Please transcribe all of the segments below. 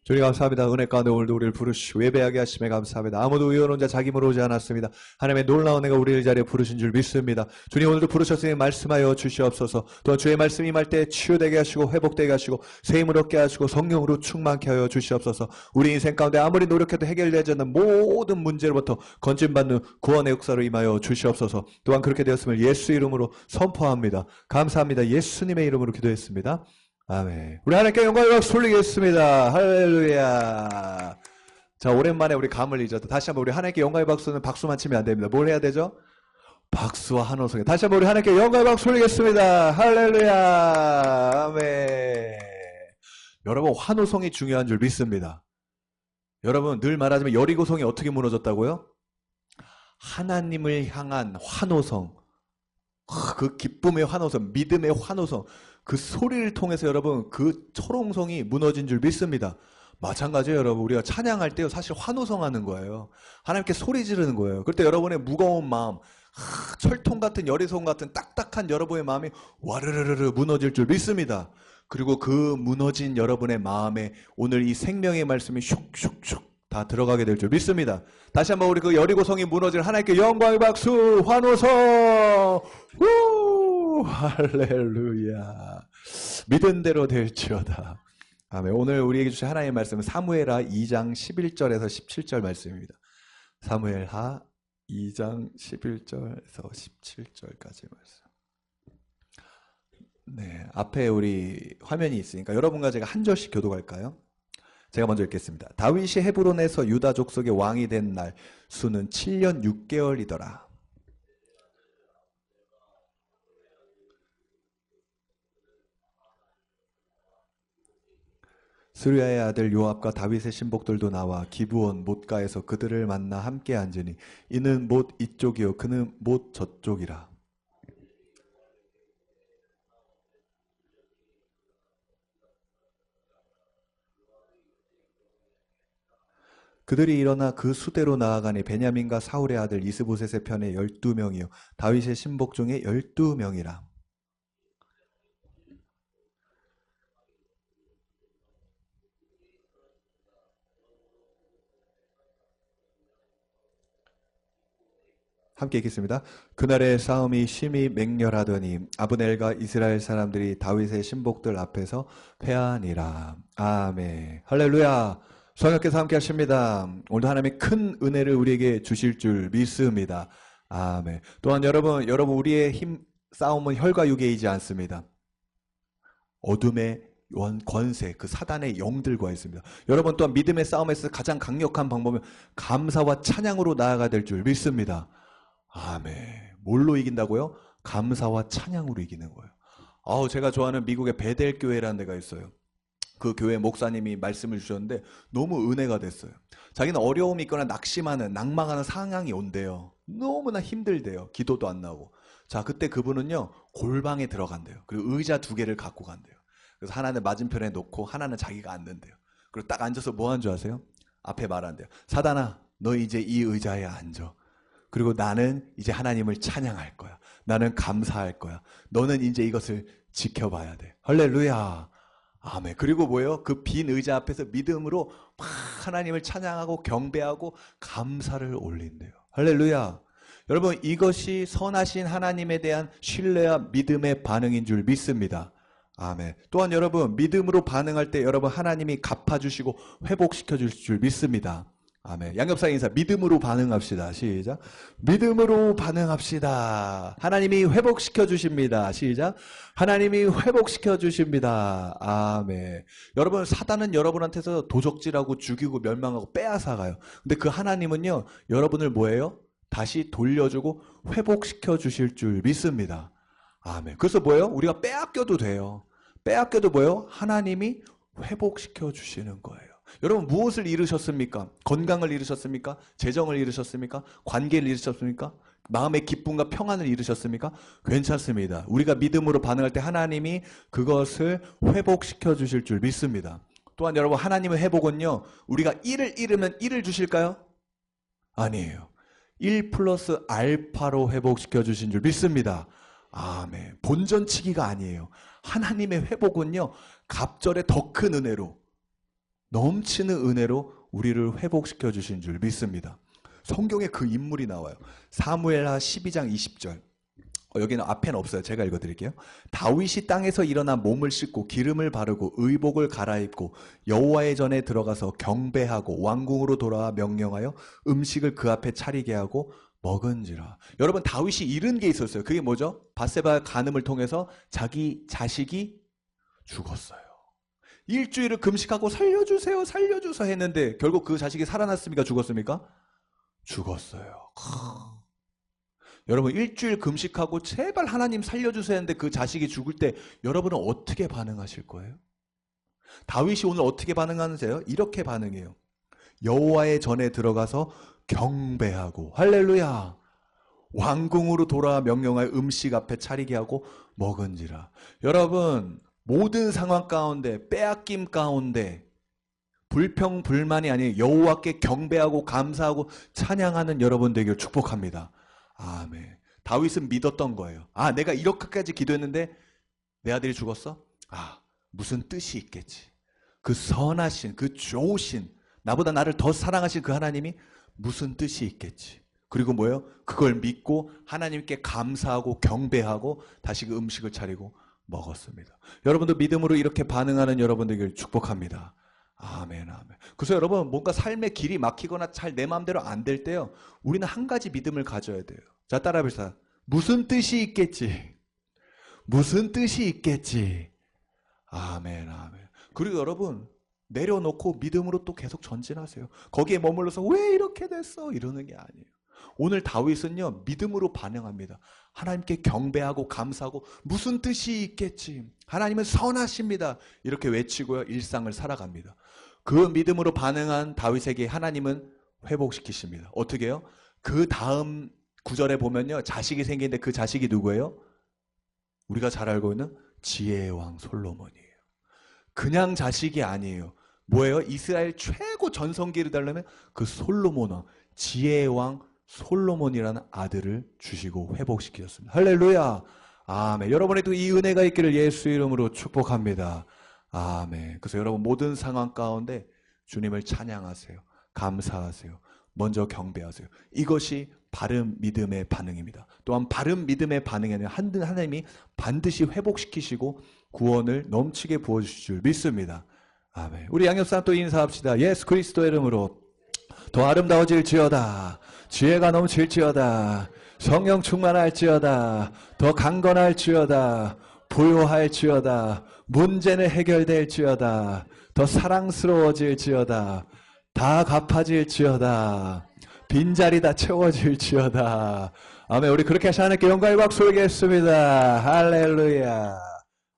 주님 감사합니다. 은혜 가운데 오늘도 우리를 부르시고 예배하게 하심에 감사합니다. 아무도 의원 혼자 자기 힘으로 오지 않았습니다. 하나님의 놀라운 은혜가 우리를 자리에 부르신 줄 믿습니다. 주님 오늘도 부르셨으니 말씀하여 주시옵소서. 또한 주의 말씀이 임할 때 치유되게 하시고 회복되게 하시고 새 힘을 얻게 하시고 성령으로 충만케 하여 주시옵소서. 우리 인생 가운데 아무리 노력해도 해결되지 않는 모든 문제로부터 건진받는 구원의 역사로 임하여 주시옵소서. 또한 그렇게 되었음을 예수 이름으로 선포합니다. 감사합니다. 예수님의 이름으로 기도했습니다. 아멘. 우리 하나님께 영광을 박수 올리겠습니다. 할렐루야. 자, 오랜만에 우리 감을 잊었다. 다시 한번 우리 하나님께 영광의 박수는 박수만 치면 안 됩니다. 뭘 해야 되죠? 박수와 한호성에. 다시 한번 우리 하나님께 영광의 박수 올리겠습니다. 할렐루야. 아멘. 여러분, 환호성이 중요한 줄 믿습니다. 여러분, 늘 말하지만 여리고성이 어떻게 무너졌다고요? 하나님을 향한 환호성. 그 기쁨의 환호성, 믿음의 환호성, 그 소리를 통해서 여러분 그 초롱성이 무너진 줄 믿습니다. 마찬가지예요. 여러분, 우리가 찬양할 때요 사실 환호성 하는 거예요. 하나님께 소리 지르는 거예요. 그럴 때 여러분의 무거운 마음, 철통 같은 여리송 같은 딱딱한 여러분의 마음이 와르르르 무너질 줄 믿습니다. 그리고 그 무너진 여러분의 마음에 오늘 이 생명의 말씀이 슉슉슉 다 들어가게 될 줄 믿습니다. 다시 한번 우리 그 여리고성이 무너질 하나님께 영광의 박수, 환호성. 우! 할렐루야. 믿은 대로 될지어다. 아멘. 오늘 우리에게 주신 하나님의 말씀은 사무엘하 2장 11절에서 17절 말씀입니다. 사무엘하 2장 11절에서 17절까지 말씀. 네, 앞에 우리 화면이 있으니까 여러분과 제가 한 절씩 교독할까요? 제가 먼저 읽겠습니다. 다윗이 헤브론에서 유다 족속의 왕이 된 날 수는 7년 6개월이더라. 스루야의 아들 요압과 다윗의 신복들도 나와 기브온 못가에서 그들을 만나 함께 앉으니 이는 못 이쪽이요 그는 못 저쪽이라. 그들이 일어나 그 수대로 나아가니 베냐민과 사울의 아들 이스보셋의 편에 12명이요 다윗의 신복 중에 12명이라. 함께 읽겠습니다. 그날의 싸움이 심히 맹렬하더니 아브넬과 이스라엘 사람들이 다윗의 신복들 앞에서 패하니라. 아멘. 할렐루야. 성령께서 함께 하십니다. 오늘도 하나님의 큰 은혜를 우리에게 주실 줄 믿습니다. 아멘. 또한 여러분 우리의 힘 싸움은 혈과 육에이지 않습니다. 어둠의 권세, 그 사단의 영들과 있습니다. 여러분 또한 믿음의 싸움에서 가장 강력한 방법은 감사와 찬양으로 나아가야 될 줄 믿습니다. 아멘. 뭘로 이긴다고요? 감사와 찬양으로 이기는 거예요. 제가 좋아하는 미국의 베델 교회라는 데가 있어요. 그 교회 목사님이 말씀을 주셨는데 너무 은혜가 됐어요. 자기는 어려움이 있거나 낙심하는, 낭망하는 상황이 온대요. 너무나 힘들대요. 기도도 안 나오고. 자, 그때 그분은요 골방에 들어간대요. 그리고 의자 2개를 갖고 간대요. 그래서 하나는 맞은편에 놓고 하나는 자기가 앉는데요. 그리고 딱 앉아서 뭐 하는 줄 아세요? 앞에 말한대요. 사단아, 너 이제 이 의자에 앉아. 그리고 나는 이제 하나님을 찬양할 거야. 나는 감사할 거야. 너는 이제 이것을 지켜봐야 돼. 할렐루야. 아멘. 그리고 뭐예요? 그 빈 의자 앞에서 믿음으로 막 하나님을 찬양하고 경배하고 감사를 올린대요. 할렐루야. 여러분, 이것이 선하신 하나님에 대한 신뢰와 믿음의 반응인 줄 믿습니다. 아멘. 또한 여러분, 믿음으로 반응할 때 여러분 하나님이 갚아주시고 회복시켜 주실 줄 믿습니다. 아멘. 양옆사 인사. 믿음으로 반응합시다. 시작. 믿음으로 반응합시다. 하나님이 회복시켜 주십니다. 시작. 하나님이 회복시켜 주십니다. 아멘. 여러분, 사단은 여러분한테서 도적질하고 죽이고 멸망하고 빼앗아가요. 근데 그 하나님은요 여러분을 뭐예요? 다시 돌려주고 회복시켜 주실 줄 믿습니다. 아멘. 그래서 뭐예요? 우리가 빼앗겨도 돼요. 빼앗겨도 뭐예요? 하나님이 회복시켜 주시는 거예요. 여러분, 무엇을 잃으셨습니까? 건강을 잃으셨습니까? 재정을 잃으셨습니까? 관계를 잃으셨습니까? 마음의 기쁨과 평안을 잃으셨습니까? 괜찮습니다. 우리가 믿음으로 반응할 때 하나님이 그것을 회복시켜 주실 줄 믿습니다. 또한 여러분, 하나님의 회복은요 우리가 1을 잃으면 1을 주실까요? 아니에요. 1 플러스 알파로 회복시켜 주신 줄 믿습니다. 아멘. 본전치기가 아니에요. 하나님의 회복은요 갑절의 더 큰 은혜로 넘치는 은혜로 우리를 회복시켜 주신 줄 믿습니다. 성경에 그 인물이 나와요. 사무엘하 12장 20절. 여기는 앞에는 없어요. 제가 읽어드릴게요. 다윗이 땅에서 일어나 몸을 씻고 기름을 바르고 의복을 갈아입고 여호와의 전에 들어가서 경배하고 왕궁으로 돌아와 명령하여 음식을 그 앞에 차리게 하고 먹은지라. 여러분, 다윗이 잃은 게 있었어요. 그게 뭐죠? 밧세바 간음을 통해서 자기 자식이 죽었어요. 일주일을 금식하고 살려주세요, 살려주세요 했는데 결국 그 자식이 살아났습니까? 죽었습니까? 죽었어요. 여러분, 일주일 금식하고 제발 하나님 살려주세요 했는데 그 자식이 죽을 때 여러분은 어떻게 반응하실 거예요? 다윗이 오늘 어떻게 반응하는지요? 이렇게 반응해요. 여호와의 전에 들어가서 경배하고, 할렐루야, 왕궁으로 돌아와 명령하여 음식 앞에 차리게 하고 먹은지라. 여러분, 모든 상황 가운데, 빼앗김 가운데 불평 불만이 아닌 여호와께 경배하고 감사하고 찬양하는 여러분 되기를 축복합니다. 아멘. 다윗은 믿었던 거예요. 아, 내가 이렇게까지 기도했는데 내 아들이 죽었어? 아, 무슨 뜻이 있겠지. 그 선하신, 그 좋으신, 나보다 나를 더 사랑하신 그 하나님이 무슨 뜻이 있겠지. 그리고 뭐예요? 그걸 믿고 하나님께 감사하고 경배하고 다시 그 음식을 차리고 먹었습니다. 여러분도 믿음으로 이렇게 반응하는 여러분들에게 축복합니다. 아멘, 아멘. 그래서 여러분, 뭔가 삶의 길이 막히거나 잘 내 마음대로 안 될 때요, 우리는 한 가지 믿음을 가져야 돼요. 자, 따라해보세요. 무슨 뜻이 있겠지? 무슨 뜻이 있겠지? 아멘, 아멘. 그리고 여러분, 내려놓고 믿음으로 또 계속 전진하세요. 거기에 머물러서 왜 이렇게 됐어? 이러는 게 아니에요. 오늘 다윗은요, 믿음으로 반응합니다. 하나님께 경배하고 감사하고 무슨 뜻이 있겠지? 하나님은 선하십니다. 이렇게 외치고요, 일상을 살아갑니다. 그 믿음으로 반응한 다윗에게 하나님은 회복시키십니다. 어떻게 해요? 그 다음 구절에 보면요, 자식이 생기는데 그 자식이 누구예요? 우리가 잘 알고 있는 지혜의 왕 솔로몬이에요. 그냥 자식이 아니에요. 뭐예요? 이스라엘 최고 전성기를 달려면 그 솔로몬 왕, 지혜의 왕 솔로몬이라는 아들을 주시고 회복시키셨습니다. 할렐루야. 아멘. 여러분에도 이 은혜가 있기를 예수 이름으로 축복합니다. 아멘. 그래서 여러분, 모든 상황 가운데 주님을 찬양하세요. 감사하세요. 먼저 경배하세요. 이것이 바른 믿음의 반응입니다. 또한 바른 믿음의 반응에는 하나님이 반드시 회복시키시고 구원을 넘치게 부어주실 줄 믿습니다. 아멘. 우리 양옆사람 또 인사합시다. 예수 그리스도의 이름으로 더 아름다워질지어다. 지혜가 넘칠지어다. 성령 충만할지어다. 더 강건할지어다. 부요할지어다. 문제는 해결될지어다. 더 사랑스러워질지어다. 다 갚아질지어다. 빈자리 다 채워질지어다. 아멘. 우리 그렇게 하시 하나님께 영광의 박수 올리겠습니다. 할렐루야.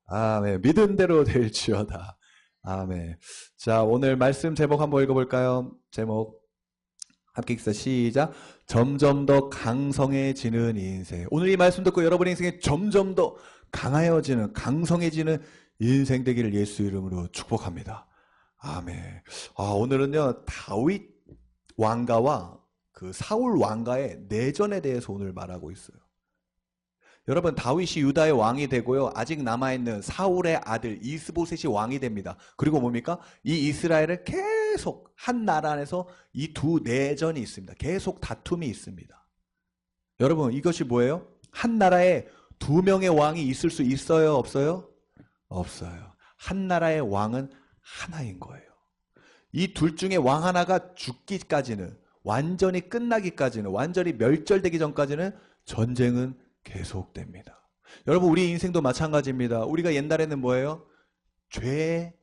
아멘. 믿은 대로 될지어다. 아멘. 자, 오늘 말씀 제목 한번 읽어볼까요? 제목 함께 읽자. 시작. 점점 더 강성해지는 인생. 오늘 이 말씀 듣고 여러분의 인생에 점점 더 강하여지는, 강성해지는 인생 되기를 예수 이름으로 축복합니다. 아멘. 오늘은요, 다윗 왕가와 그 사울 왕가의 내전에 대해서 오늘 말하고 있어요. 여러분, 다윗이 유다의 왕이 되고요, 아직 남아있는 사울의 아들 이스보셋이 왕이 됩니다. 그리고 뭡니까? 이 이스라엘을 계속 한 나라 안에서 이 두 내전이 있습니다. 계속 다툼이 있습니다. 여러분, 이것이 뭐예요? 한 나라에 두 명의 왕이 있을 수 있어요? 없어요? 없어요. 한 나라의 왕은 하나인 거예요. 이 둘 중에 왕 하나가 죽기까지는, 완전히 끝나기까지는, 완전히 멸절되기 전까지는 전쟁은 계속됩니다. 여러분, 우리 인생도 마찬가지입니다. 우리가 옛날에는 뭐예요? 죄의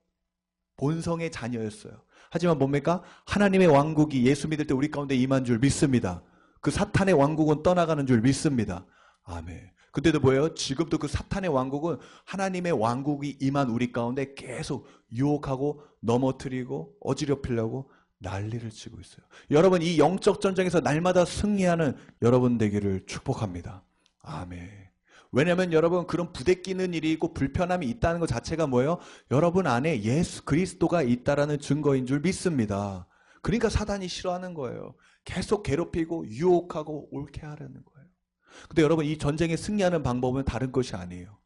본성의 자녀였어요. 하지만 뭡니까? 하나님의 왕국이 예수 믿을 때 우리 가운데 임한 줄 믿습니다. 그 사탄의 왕국은 떠나가는 줄 믿습니다. 아멘. 근데도 뭐예요? 지금도 그 사탄의 왕국은 하나님의 왕국이 임한 우리 가운데 계속 유혹하고 넘어뜨리고 어지럽히려고 난리를 치고 있어요. 여러분, 이 영적 전쟁에서 날마다 승리하는 여러분 되기를 축복합니다. 아멘. 왜냐하면 여러분, 그런 부대끼는 일이 있고 불편함이 있다는 것 자체가 뭐예요? 여러분 안에 예수 그리스도가 있다라는 증거인 줄 믿습니다. 그러니까 사단이 싫어하는 거예요. 계속 괴롭히고 유혹하고 옳게 하려는 거예요. 근데 여러분, 이 전쟁에 승리하는 방법은 다른 것이 아니에요.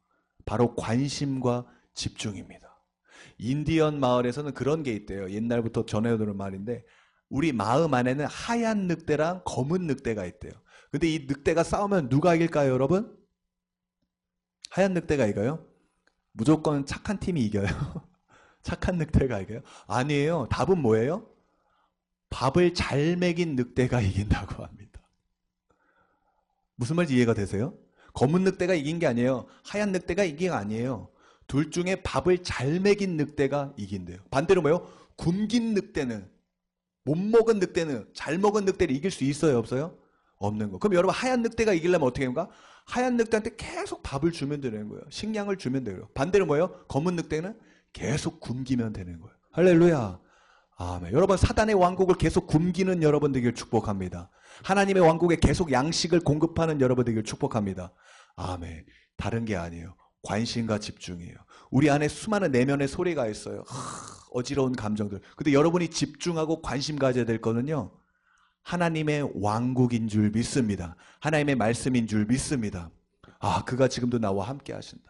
바로 관심과 집중입니다. 인디언 마을에서는 그런 게 있대요. 옛날부터 전해오는 말인데 우리 마음 안에는 하얀 늑대랑 검은 늑대가 있대요. 근데 이 늑대가 싸우면 누가 이길까요, 여러분? 하얀 늑대가 이겨요? 무조건 착한 팀이 이겨요. 착한 늑대가 이겨요? 아니에요. 답은 뭐예요? 밥을 잘 먹인 늑대가 이긴다고 합니다. 무슨 말인지 이해가 되세요? 검은 늑대가 이긴 게 아니에요. 하얀 늑대가 이긴 게 아니에요. 둘 중에 밥을 잘 먹인 늑대가 이긴대요. 반대로 뭐예요? 굶긴 늑대는, 못 먹은 늑대는, 잘 먹은 늑대를 이길 수 있어요, 없어요? 없는 거. 그럼 여러분 하얀 늑대가 이기려면 어떻게 합니까? 하얀 늑대한테 계속 밥을 주면 되는 거예요. 식량을 주면 돼요. 반대로 뭐예요? 검은 늑대는 계속 굶기면 되는 거예요. 할렐루야. 아멘. 여러분 사단의 왕국을 계속 굶기는 여러분 되길 축복합니다. 하나님의 왕국에 계속 양식을 공급하는 여러분 되길 축복합니다. 아멘. 다른 게 아니에요. 관심과 집중이에요. 우리 안에 수많은 내면의 소리가 있어요. 어지러운 감정들. 근데 여러분이 집중하고 관심 가져야 될 거는요. 하나님의 왕국인 줄 믿습니다. 하나님의 말씀인 줄 믿습니다. 아, 그가 지금도 나와 함께 하신다.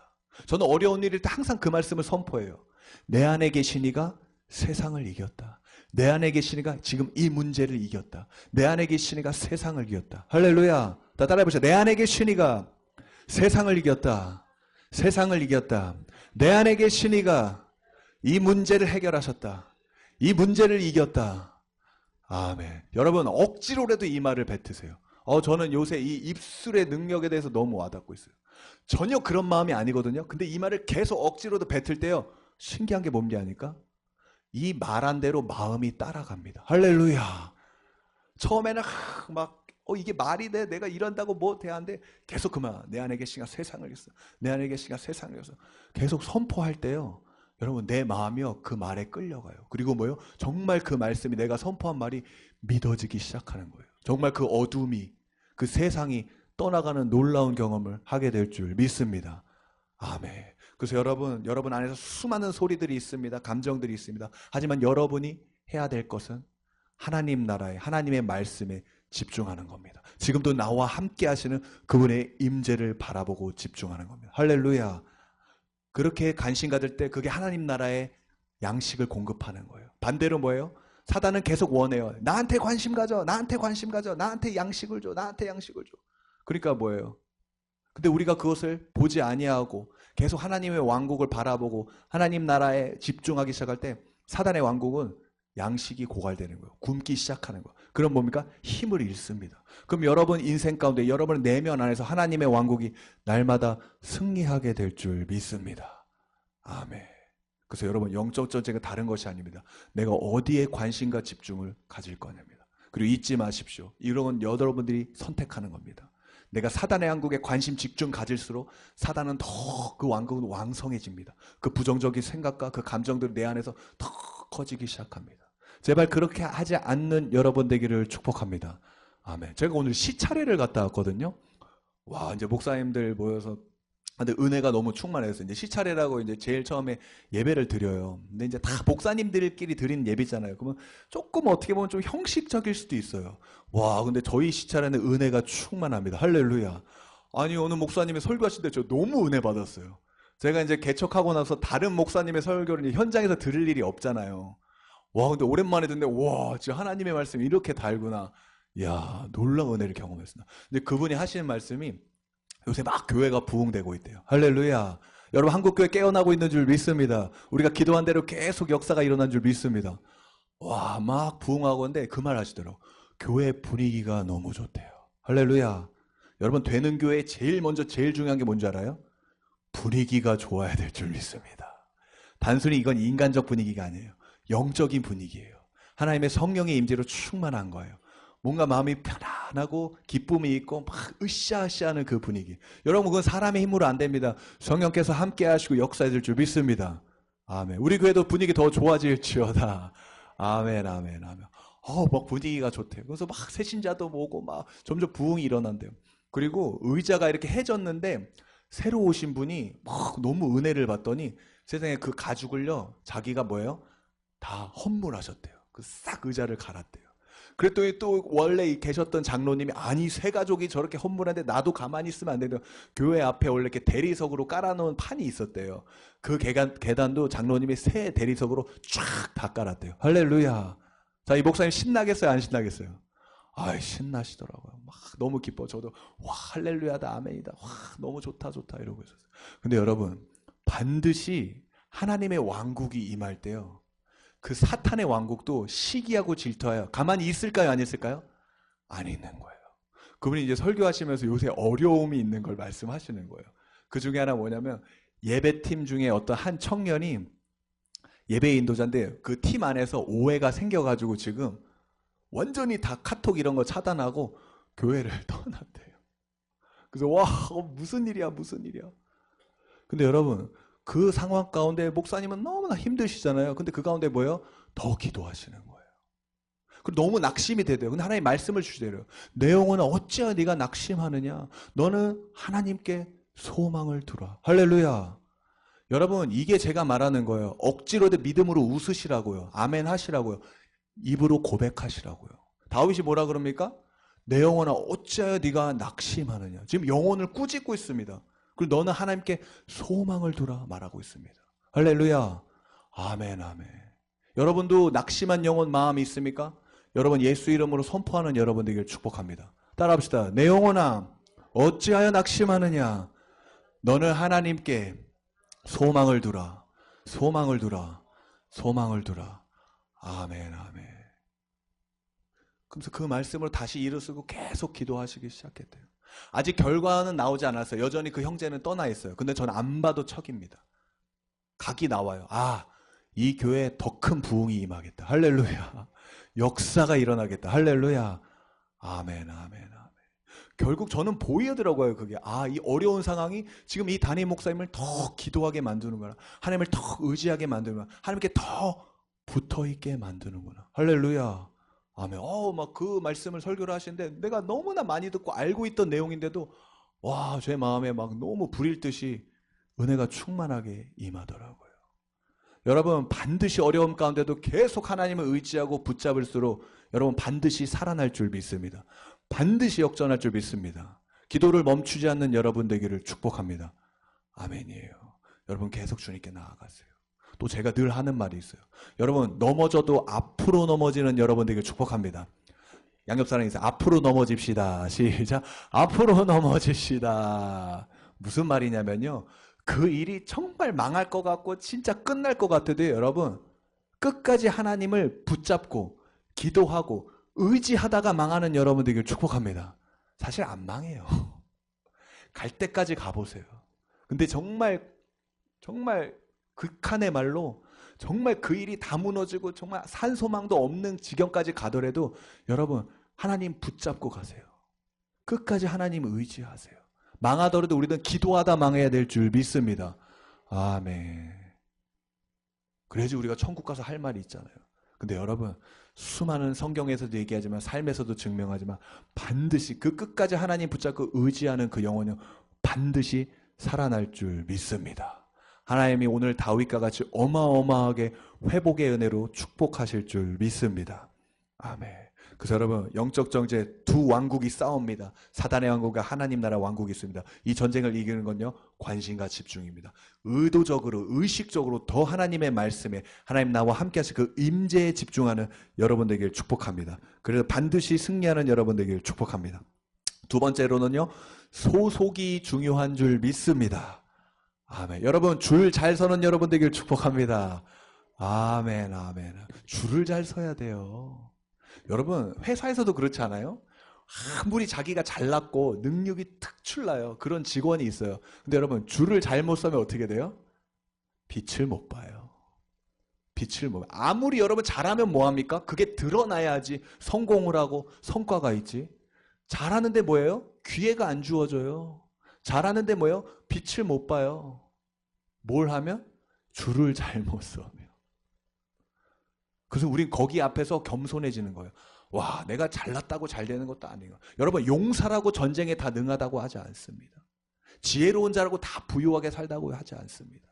저는 어려운 일일 때 항상 그 말씀을 선포해요. 내 안에 계신 이가 세상을 이겼다. 내 안에 계신 이가 지금 이 문제를 이겼다. 내 안에 계신 이가 세상을 이겼다. 할렐루야. 다 따라해보세요. 내 안에 계신 이가 세상을 이겼다. 세상을 이겼다. 내 안에 계신 이가 이 문제를 해결하셨다. 이 문제를 이겼다. 아멘. 여러분 억지로라도 이 말을 뱉으세요. 저는 요새 이 입술의 능력에 대해서 너무 와닿고 있어요. 전혀 그런 마음이 아니거든요. 근데 이 말을 계속 억지로도 뱉을 때요. 신기한 게 뭔지 아니까? 이 말한 대로 마음이 따라갑니다. 할렐루야. 처음에는 막 이게 말이 돼? 내가 이런다고 뭐 돼야한데 계속 그만. 내 안에 계시가 세상을 이겼어. 내 안에 계시가 세상을 이겼어. 계속 선포할 때요. 여러분 내 마음이요 그 말에 끌려가요. 그리고 뭐요? 정말 그 말씀이 내가 선포한 말이 믿어지기 시작하는 거예요. 정말 그 어둠이 그 세상이 떠나가는 놀라운 경험을 하게 될 줄 믿습니다. 아멘. 그래서 여러분 안에서 수많은 소리들이 있습니다. 감정들이 있습니다. 하지만 여러분이 해야 될 것은 하나님 나라에 하나님의 말씀에 집중하는 겁니다. 지금도 나와 함께 하시는 그분의 임재를 바라보고 집중하는 겁니다. 할렐루야. 그렇게 관심 가질 때 그게 하나님 나라의 양식을 공급하는 거예요. 반대로 뭐예요? 사단은 계속 원해요. 나한테 관심 가져. 나한테 관심 가져. 나한테 양식을 줘. 나한테 양식을 줘. 그러니까 뭐예요? 근데 우리가 그것을 보지 아니하고 계속 하나님의 왕국을 바라보고 하나님 나라에 집중하기 시작할 때 사단의 왕국은 양식이 고갈되는 거예요. 굶기 시작하는 거예요. 그럼 뭡니까? 힘을 잃습니다. 그럼 여러분 인생 가운데 여러분 내면 안에서 하나님의 왕국이 날마다 승리하게 될 줄 믿습니다. 아멘. 그래서 여러분 영적 전쟁은 다른 것이 아닙니다. 내가 어디에 관심과 집중을 가질 거냐입니다. 그리고 잊지 마십시오. 이런 여러분들이 선택하는 겁니다. 내가 사단의 왕국에 관심 집중 가질수록 사단은 더 그 왕국은 왕성해집니다. 그 부정적인 생각과 그 감정들이 내 안에서 더 커지기 시작합니다. 제발 그렇게 하지 않는 여러분 되기를 축복합니다. 아멘. 제가 오늘 시차례를 갔다 왔거든요. 와, 이제 목사님들 모여서 근데 은혜가 너무 충만해서 이제 시차례라고 이제 제일 처음에 예배를 드려요. 근데 이제 다 목사님들끼리 드린 예배잖아요. 그러면 조금 어떻게 보면 좀 형식적일 수도 있어요. 와, 근데 저희 시차례는 은혜가 충만합니다. 할렐루야. 아니, 오늘 목사님이 설교하실 때 저 너무 은혜 받았어요. 제가 이제 개척하고 나서 다른 목사님의 설교를 현장에서 들을 일이 없잖아요. 와, 근데 오랜만에 듣는데, 와, 진짜 하나님의 말씀이 이렇게 달구나. 이야, 놀라운 은혜를 경험했습니다. 근데 그분이 하시는 말씀이 요새 막 교회가 부흥되고 있대요. 할렐루야. 여러분 한국교회 깨어나고 있는 줄 믿습니다. 우리가 기도한 대로 계속 역사가 일어난 줄 믿습니다. 와, 막 부흥하고 있는데 그 말 하시더라고. 교회 분위기가 너무 좋대요. 할렐루야. 여러분 되는 교회에 제일 먼저 제일 중요한 게 뭔지 알아요? 분위기가 좋아야 될 줄 믿습니다. 단순히 이건 인간적 분위기가 아니에요. 영적인 분위기예요. 하나님의 성령의 임재로 충만한 거예요. 뭔가 마음이 편안하고 기쁨이 있고 막 으쌰으쌰하는 그 분위기. 여러분 그건 사람의 힘으로 안 됩니다. 성령께서 함께 하시고 역사해 줄 줄 믿습니다. 아멘. 우리 교회도 분위기 더 좋아질지어다. 아멘, 아멘, 아멘. 막 분위기가 좋대요. 그래서 막 새신자도 오고 막 점점 부흥이 일어난대요. 그리고 의자가 이렇게 해졌는데 새로 오신 분이 막 너무 은혜를 받더니 세상에 그 가죽을요 자기가 뭐예요? 다 헌물하셨대요. 그 싹 의자를 갈았대요. 그랬더니 또 원래 계셨던 장로님이 아니 새 가족이 저렇게 헌물한데 나도 가만히 있으면 안 된다. 교회 앞에 원래 이렇게 대리석으로 깔아놓은 판이 있었대요. 그 계단도 장로님이 새 대리석으로 쫙 다 깔았대요. 할렐루야. 자, 이 목사님 신나겠어요? 안 신나겠어요? 아이, 신나시더라고요. 막 너무 기뻐. 저도 와, 할렐루야다, 아멘이다. 와, 너무 좋다, 좋다 이러고 있었어요. 근데 여러분, 반드시 하나님의 왕국이 임할 때요, 그 사탄의 왕국도 시기하고 질투하여 가만히 있을까요? 안 있을까요? 안 있는 거예요. 그분이 이제 설교하시면서 요새 어려움이 있는 걸 말씀하시는 거예요. 그 중에 하나 뭐냐면, 예배팀 중에 어떤 한 청년이 예배 인도자인데 그 팀 안에서 오해가 생겨가지고 지금 완전히 다 카톡 이런 거 차단하고 교회를 떠났대요. 그래서 와, 무슨 일이야, 무슨 일이야. 근데 여러분, 그 상황 가운데 목사님은 너무나 힘드시잖아요. 근데 그 가운데 뭐예요? 더 기도하시는 거예요. 그리고 너무 낙심이 되대요. 근데 하나님 말씀을 주시대요. 내 영혼은 어찌하여 네가 낙심하느냐? 너는 하나님께 소망을 두라. 할렐루야. 여러분, 이게 제가 말하는 거예요. 억지로든 믿음으로 웃으시라고요. 아멘 하시라고요. 입으로 고백하시라고요. 다윗이 뭐라 그럽니까? 내 영혼아 어찌하여 네가 낙심하느냐. 지금 영혼을 꾸짖고 있습니다. 그리고 너는 하나님께 소망을 두라 말하고 있습니다. 할렐루야. 아멘, 아멘. 여러분도 낙심한 영혼 마음이 있습니까? 여러분 예수 이름으로 선포하는 여러분 되기를 축복합니다. 따라합시다. 내 영혼아 어찌하여 낙심하느냐. 너는 하나님께 소망을 두라. 소망을 두라. 소망을 두라. 아멘, 아멘. 그래서 그 말씀을 다시 일으쓰고 계속 기도하시기 시작했대요. 아직 결과는 나오지 않았어요. 여전히 그 형제는 떠나 있어요. 근데 저는 안 봐도 척입니다. 각이 나와요. 아, 이 교회에 더 큰 부흥이 임하겠다. 할렐루야. 역사가 일어나겠다. 할렐루야. 아멘, 아멘, 아멘. 결국 저는 보이더라고요. 그게 아, 이 어려운 상황이 지금 이 담임 목사님을 더 기도하게 만드는구나. 하나님을 더 의지하게 만드는구나. 하나님께 더 붙어있게 만드는구나. 할렐루야. 아멘. 막 그 말씀을 설교를 하시는데 내가 너무나 많이 듣고 알고 있던 내용인데도 와, 제 마음에 막 너무 불일 듯이 은혜가 충만하게 임하더라고요. 여러분 반드시 어려움 가운데도 계속 하나님을 의지하고 붙잡을수록 여러분 반드시 살아날 줄 믿습니다. 반드시 역전할 줄 믿습니다. 기도를 멈추지 않는 여러분 되기를 축복합니다. 아멘이에요. 여러분 계속 주님께 나아가세요. 또 제가 늘 하는 말이 있어요. 여러분 넘어져도 앞으로 넘어지는 여러분 되기를 축복합니다. 양옆사람이 있어요. 앞으로 넘어집시다. 시작. 앞으로 넘어집시다. 무슨 말이냐면요. 그 일이 정말 망할 것 같고 진짜 끝날 것 같아도 여러분 끝까지 하나님을 붙잡고 기도하고 의지하다가 망하는 여러분 되기를 축복합니다. 사실 안 망해요. 갈 때까지 가보세요. 근데 정말 극한의 말로 정말 그 일이 다 무너지고 정말 산소망도 없는 지경까지 가더라도 여러분 하나님 붙잡고 가세요. 끝까지 하나님 의지하세요. 망하더라도 우리는 기도하다 망해야 될 줄 믿습니다. 아멘. 그래야지 우리가 천국 가서 할 말이 있잖아요. 근데 여러분 수많은 성경에서도 얘기하지만 삶에서도 증명하지만 반드시 그 끝까지 하나님 붙잡고 의지하는 그 영혼은 반드시 살아날 줄 믿습니다. 하나님이 오늘 다윗과 같이 어마어마하게 회복의 은혜로 축복하실 줄 믿습니다. 아멘. 그래서 여러분 영적 정제 두 왕국이 싸웁니다. 사단의 왕국과 하나님 나라 왕국이 있습니다. 이 전쟁을 이기는 건요 관심과 집중입니다. 의도적으로 의식적으로 더 하나님의 말씀에 하나님 나와 함께 하실 그 임재에 집중하는 여러분 되길 축복합니다. 그래서 반드시 승리하는 여러분 되길 축복합니다. 두 번째로는요 소속이 중요한 줄 믿습니다. 아멘. 여러분 줄 잘 서는 여러분 되길 축복합니다. 아멘, 아멘. 줄을 잘 서야 돼요. 여러분 회사에서도 그렇지 않아요? 아무리 자기가 잘났고 능력이 특출나요. 그런 직원이 있어요. 근데 여러분 줄을 잘못 서면 어떻게 돼요? 빛을 못 봐요. 빛을 못 봐요. 아무리 여러분 잘하면 뭐합니까? 그게 드러나야지 성공을 하고 성과가 있지. 잘하는데 뭐예요? 기회가 안 주어져요. 잘하는데 뭐예요? 빛을 못 봐요. 뭘 하면? 줄을 잘못 서면. 그래서 우린 거기 앞에서 겸손해지는 거예요. 와, 내가 잘났다고 잘 되는 것도 아니에요. 여러분 용사라고 전쟁에 다 능하다고 하지 않습니다. 지혜로운 자라고 다 부유하게 살다고 하지 않습니다.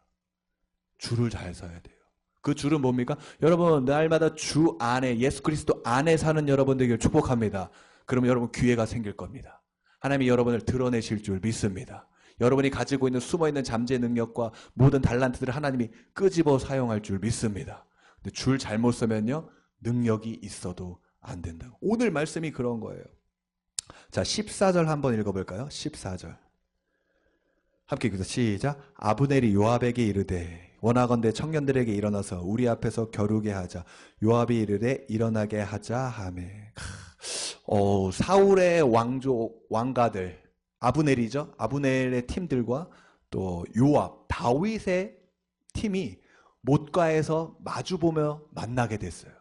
줄을 잘 서야 돼요. 그 줄은 뭡니까? 여러분 날마다 주 안에 예수 그리스도 안에 사는 여러분 되기를 축복합니다. 그러면 여러분 기회가 생길 겁니다. 하나님이 여러분을 드러내실 줄 믿습니다. 여러분이 가지고 있는 숨어있는 잠재 능력과 모든 달란트들을 하나님이 끄집어 사용할 줄 믿습니다. 근데 줄 잘못 쓰면요 능력이 있어도 안 된다고. 오늘 말씀이 그런 거예요. 자 14절 한번 읽어볼까요? 14절 함께 읽어서 시작. 아브넬이 요압에게 이르되 원하건대 청년들에게 일어나서 우리 앞에서 겨루게 하자. 요압이 이르되 일어나게 하자 하매. 사울의 왕가들 아브넬이죠. 아브넬의 팀들과 또 요압 다윗의 팀이 못가에서 마주보며 만나게 됐어요.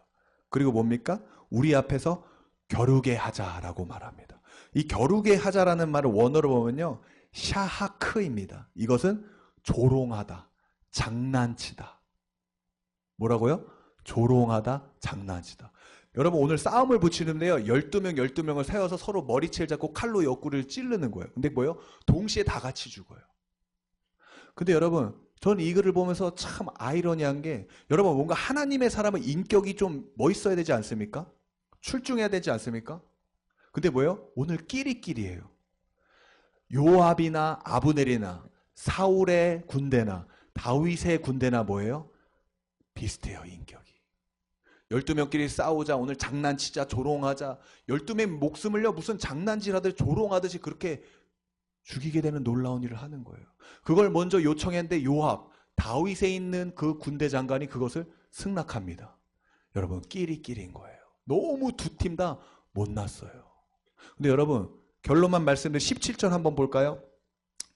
그리고 뭡니까? 우리 앞에서 겨루게 하자라고 말합니다. 이 겨루게 하자라는 말을 원어로 보면요 샤하크입니다. 이것은 조롱하다, 장난치다. 뭐라고요? 조롱하다, 장난치다. 여러분 오늘 싸움을 붙이는데요 12명을 세워서 서로 머리채를 잡고 칼로 옆구리를 찌르는 거예요. 근데 뭐예요? 동시에 다 같이 죽어요. 근데 여러분 저는 이 글을 보면서 참 아이러니한 게 여러분 뭔가 하나님의 사람은 인격이 좀 멋있어야 되지 않습니까? 출중해야 되지 않습니까? 근데 뭐예요? 오늘 끼리끼리예요. 요압이나 아브넬이나 사울의 군대나 다윗의 군대나 뭐예요? 비슷해요 인격이. 12명끼리 싸우자 오늘 장난치자 조롱하자 12명 목숨을요 무슨 장난질하듯 조롱하듯이 그렇게 죽이게 되는 놀라운 일을 하는 거예요. 그걸 먼저 요청했는데 요압 다윗에 있는 그 군대 장관이 그것을 승낙합니다. 여러분 끼리끼리인 거예요. 너무 두 팀 다 못났어요. 근데 여러분 결론만 말씀드려 17절 한번 볼까요?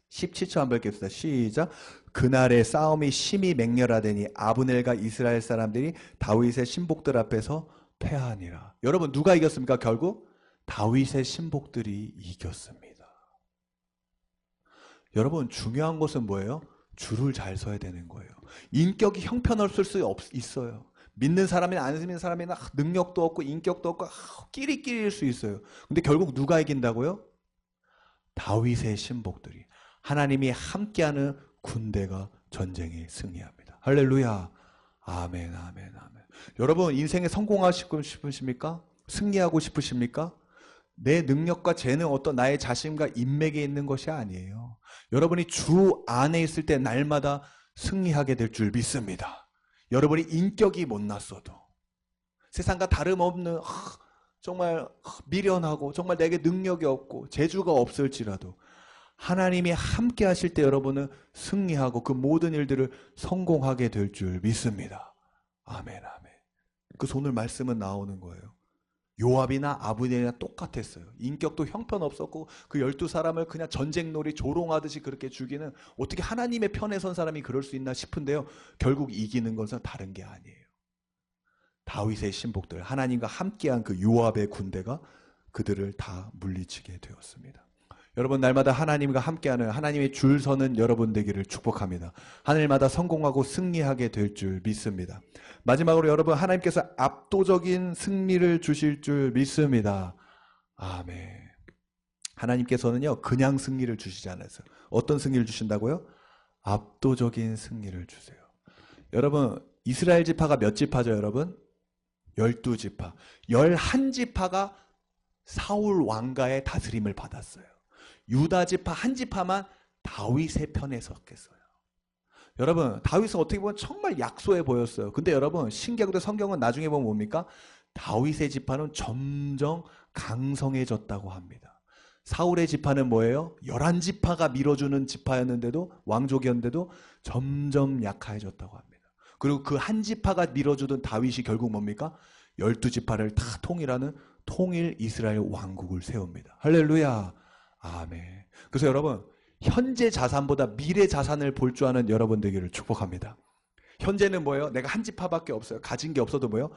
17절 한번 읽겠습니다. 시작. 그날의 싸움이 심히 맹렬하더니 아브넬과 이스라엘 사람들이 다윗의 신복들 앞에서 패하니라. 여러분 누가 이겼습니까? 결국 다윗의 신복들이 이겼습니다. 여러분 중요한 것은 뭐예요? 줄을 잘 서야 되는 거예요. 인격이 형편없을 수 있어요. 믿는 사람이나 안 믿는 사람이나 능력도 없고 인격도 없고 끼리끼리일 수 있어요. 근데 결국 누가 이긴다고요? 다윗의 신복들이. 하나님이 함께하는 군대가 전쟁에 승리합니다. 할렐루야. 아멘 아멘 아멘. 여러분 인생에 성공하시고 싶으십니까? 승리하고 싶으십니까? 내 능력과 재능 어떤 나의 자신과 인맥에 있는 것이 아니에요. 여러분이 주 안에 있을 때 날마다 승리하게 될 줄 믿습니다. 여러분이 인격이 못났어도 세상과 다름없는 정말 미련하고 정말 내게 능력이 없고 재주가 없을지라도 하나님이 함께 하실 때 여러분은 승리하고 그 모든 일들을 성공하게 될 줄 믿습니다. 아멘 아멘. 그래서 오늘 말씀은 나오는 거예요. 요압이나 아브넬이나 똑같았어요. 인격도 형편없었고 그 12사람을 그냥 전쟁놀이 조롱하듯이 그렇게 죽이는 어떻게 하나님의 편에 선 사람이 그럴 수 있나 싶은데요. 결국 이기는 것은 다른 게 아니에요. 다윗의 신복들 하나님과 함께한 그 요압의 군대가 그들을 다 물리치게 되었습니다. 여러분 날마다 하나님과 함께하는 하나님의 줄 서는 여러분 되기를 축복합니다. 하늘마다 성공하고 승리하게 될 줄 믿습니다. 마지막으로 여러분 하나님께서 압도적인 승리를 주실 줄 믿습니다. 아멘. 하나님께서는요 그냥 승리를 주시지 않았어요. 어떤 승리를 주신다고요? 압도적인 승리를 주세요. 여러분 이스라엘 지파가 몇 지파죠 여러분? 12지파. 11지파가 사울 왕가의 다스림을 받았어요. 유다 지파 한 지파만 다윗의 편에 섰겠어요. 여러분 다윗은 어떻게 보면 정말 약소해 보였어요. 근데 여러분 신기하게도 성경은 나중에 보면 뭡니까? 다윗의 지파는 점점 강성해졌다고 합니다. 사울의 지파는 뭐예요? 11지파가 밀어주는 지파였는데도 왕족이었는데도 점점 약해졌다고 합니다. 그리고 그 한 지파가 밀어주던 다윗이 결국 뭡니까? 12지파를 다 통일하는 통일 이스라엘 왕국을 세웁니다. 할렐루야. 아멘. 그래서 여러분 현재 자산보다 미래 자산을 볼 줄 아는 여러분 되기를 축복합니다. 현재는 뭐예요? 내가 한 지파밖에 없어요. 가진 게 없어도 뭐예요?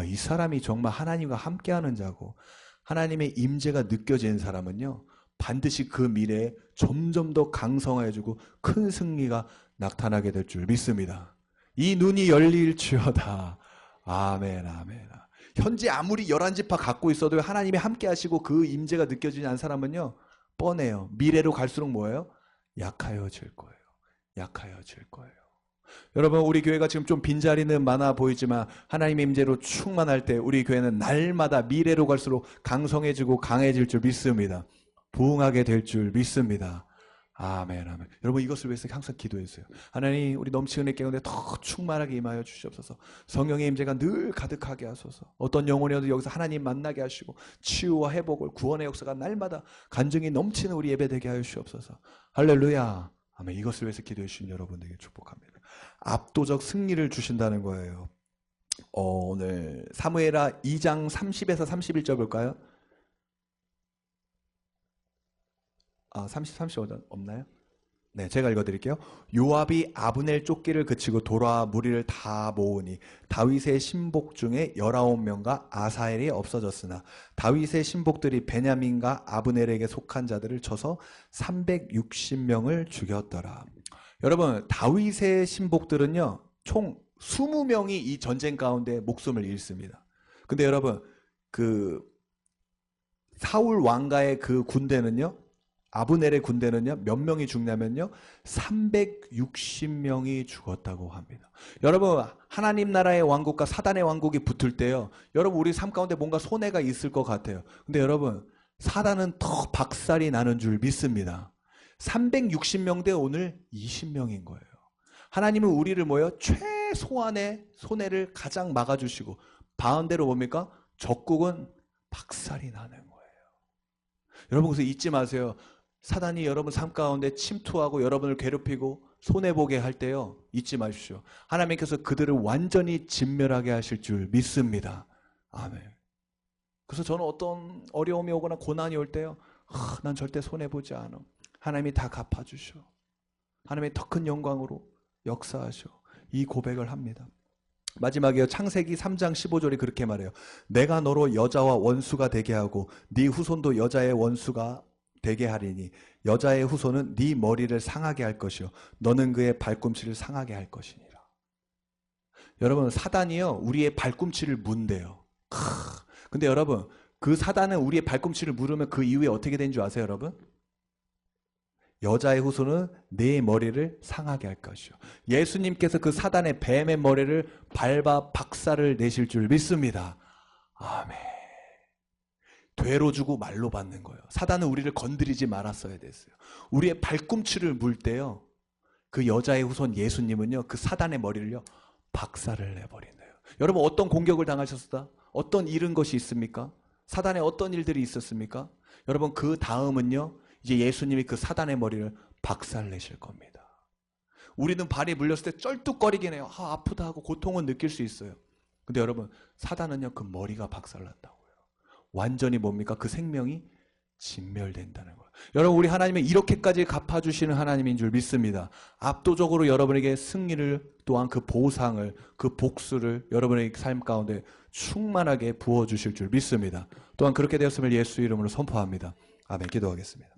이 사람이 정말 하나님과 함께하는 자고 하나님의 임재가 느껴지는 사람은요 반드시 그 미래에 점점 더 강성해지고 큰 승리가 나타나게 될 줄 믿습니다. 이 눈이 열릴지어다. 아멘 아멘. 현재 아무리 11지파 갖고 있어도 하나님이 함께 하시고 그 임재가 느껴지지 않은 사람은요 뻔해요. 미래로 갈수록 뭐예요? 약하여질 거예요. 약하여질 거예요. 여러분, 우리 교회가 지금 좀 빈자리는 많아 보이지만 하나님의 임재로 충만할 때 우리 교회는 날마다 미래로 갈수록 강성해지고 강해질 줄 믿습니다. 부흥하게 될 줄 믿습니다. 아멘, 아멘. 여러분, 이것을 위해서 항상 기도했어요. 하나님, 우리 넘치는 의 가운데 더 충만하게 임하여 주시옵소서. 성령의 임재가 늘 가득하게 하소서. 어떤 영혼이어도 여기서 하나님 만나게 하시고 치유와 회복을, 구원의 역사가 날마다 간증이 넘치는 우리 예배되게 하여 주시옵소서. 할렐루야. 아멘. 이것을 위해서 기도해 주신 여러분들에게 축복합니다. 압도적 승리를 주신다는 거예요. 오늘 사무엘하 2장 30에서 31절 볼까요? 35절 없나요? 네, 제가 읽어드릴게요. 요압이 아브넬 쫓기를 그치고 돌아와 무리를 다 모으니 다윗의 신복 중에 19명과 아사엘이 없어졌으나 다윗의 신복들이 베냐민과 아브넬에게 속한 자들을 쳐서 360명을 죽였더라. 여러분, 다윗의 신복들은요, 총 20명이 이 전쟁 가운데 목숨을 잃습니다. 근데 여러분, 그 사울 왕가의 그 군대는요, 아브넬의 군대는요, 몇 명이 죽냐면요, 360명이 죽었다고 합니다. 여러분, 하나님 나라의 왕국과 사단의 왕국이 붙을 때요, 여러분, 우리 삶 가운데 뭔가 손해가 있을 것 같아요. 근데 여러분, 사단은 더 박살이 나는 줄 믿습니다. 360명 대 오늘 20명인 거예요. 하나님은 우리를 뭐예요? 최소한의 손해를 가장 막아주시고, 반대로 뭡니까? 적국은 박살이 나는 거예요. 여러분, 그래서 잊지 마세요. 사단이 여러분 삶 가운데 침투하고 여러분을 괴롭히고 손해보게 할 때요, 잊지 마십시오. 하나님께서 그들을 완전히 진멸하게 하실 줄 믿습니다. 아멘. 그래서 저는 어떤 어려움이 오거나 고난이 올 때요, 난 절대 손해보지 않아. 하나님이 다 갚아주셔. 하나님의 더 큰 영광으로 역사하셔. 이 고백을 합니다. 마지막에 창세기 3장 15절이 그렇게 말해요. 내가 너로 여자와 원수가 되게 하고 네 후손도 여자의 원수가 되게 하리니 여자의 후손은 네 머리를 상하게 할 것이요 너는 그의 발꿈치를 상하게 할 것이니라. 여러분, 사단이요, 우리의 발꿈치를 문대요. 근데 여러분, 그 사단은 우리의 발꿈치를 물으면 그 이후에 어떻게 되는 줄 아세요, 여러분? 여자의 후손은 내 머리를 상하게 할 것이요. 예수님께서 그 사단의 뱀의 머리를 밟아 박살을 내실 줄 믿습니다. 아멘. 되로 주고 말로 받는 거예요. 사단은 우리를 건드리지 말았어야 됐어요. 우리의 발꿈치를 물 때요, 그 여자의 후손 예수님은요, 그 사단의 머리를요, 박살을 내버린 거예요. 여러분, 어떤 공격을 당하셨다? 어떤 잃은 것이 있습니까? 사단의 어떤 일들이 있었습니까? 여러분, 그 다음은요, 이제 예수님이 그 사단의 머리를 박살내실 겁니다. 우리는 발이 물렸을 때 쩔뚝거리긴 해요. 아프다 하고 고통은 느낄 수 있어요. 근데 여러분, 사단은요, 그 머리가 박살난다고요. 완전히 뭡니까? 그 생명이 진멸된다는 거예요. 여러분, 우리 하나님은 이렇게까지 갚아주시는 하나님인 줄 믿습니다. 압도적으로 여러분에게 승리를, 또한 그 보상을, 그 복수를 여러분의 삶 가운데 충만하게 부어주실 줄 믿습니다. 또한 그렇게 되었음을 예수 이름으로 선포합니다. 아멘. 기도하겠습니다.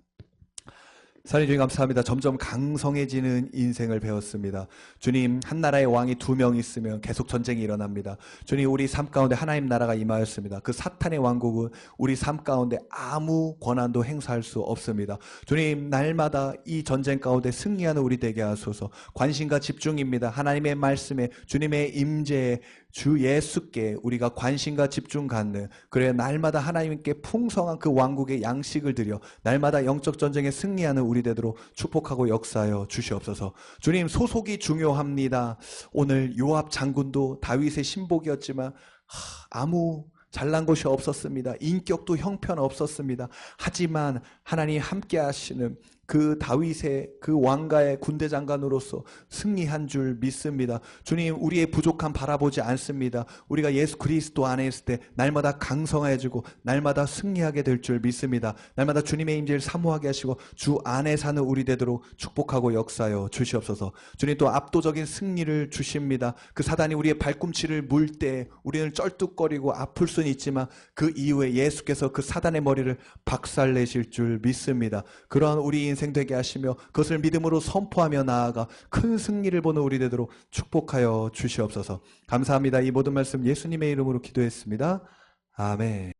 사랑해 주님 감사합니다. 점점 강성해지는 인생을 배웠습니다. 주님, 한 나라의 왕이 2명 있으면 계속 전쟁이 일어납니다. 주님, 우리 삶 가운데 하나님 나라가 임하였습니다. 그 사탄의 왕국은 우리 삶 가운데 아무 권한도 행사할 수 없습니다. 주님, 날마다 이 전쟁 가운데 승리하는 우리 되게 하소서. 관심과 집중입니다. 하나님의 말씀에, 주님의 임재에, 주 예수께 우리가 관심과 집중 갖는, 그래 날마다 하나님께 풍성한 그 왕국의 양식을 드려 날마다 영적 전쟁에 승리하는 우리 되도록 축복하고 역사하여 주시옵소서. 주님, 소속이 중요합니다. 오늘 요압 장군도 다윗의 신복이었지만 아무 잘난 것이 없었습니다. 인격도 형편없었습니다. 하지만 하나님 함께 하시는 그 다윗의 그 왕가의 군대 장관으로서 승리한 줄 믿습니다. 주님, 우리의 부족함 바라보지 않습니다. 우리가 예수 그리스도 안에 있을 때 날마다 강성해지고 날마다 승리하게 될 줄 믿습니다. 날마다 주님의 임재를 사모하게 하시고 주 안에 사는 우리 되도록 축복하고 역사하여 주시옵소서. 주님, 또 압도적인 승리를 주십니다. 그 사단이 우리의 발꿈치를 물 때 우리는 쩔뚝거리고 아플 수는 있지만 그 이후에 예수께서 그 사단의 머리를 박살내실 줄 믿습니다. 그러한 우리 인생 되게 하시며 그것을 믿음으로 선포하며 나아가 큰 승리를 보는 우리 되도록 축복하여 주시옵소서. 감사합니다. 이 모든 말씀 예수님의 이름으로 기도했습니다. 아멘.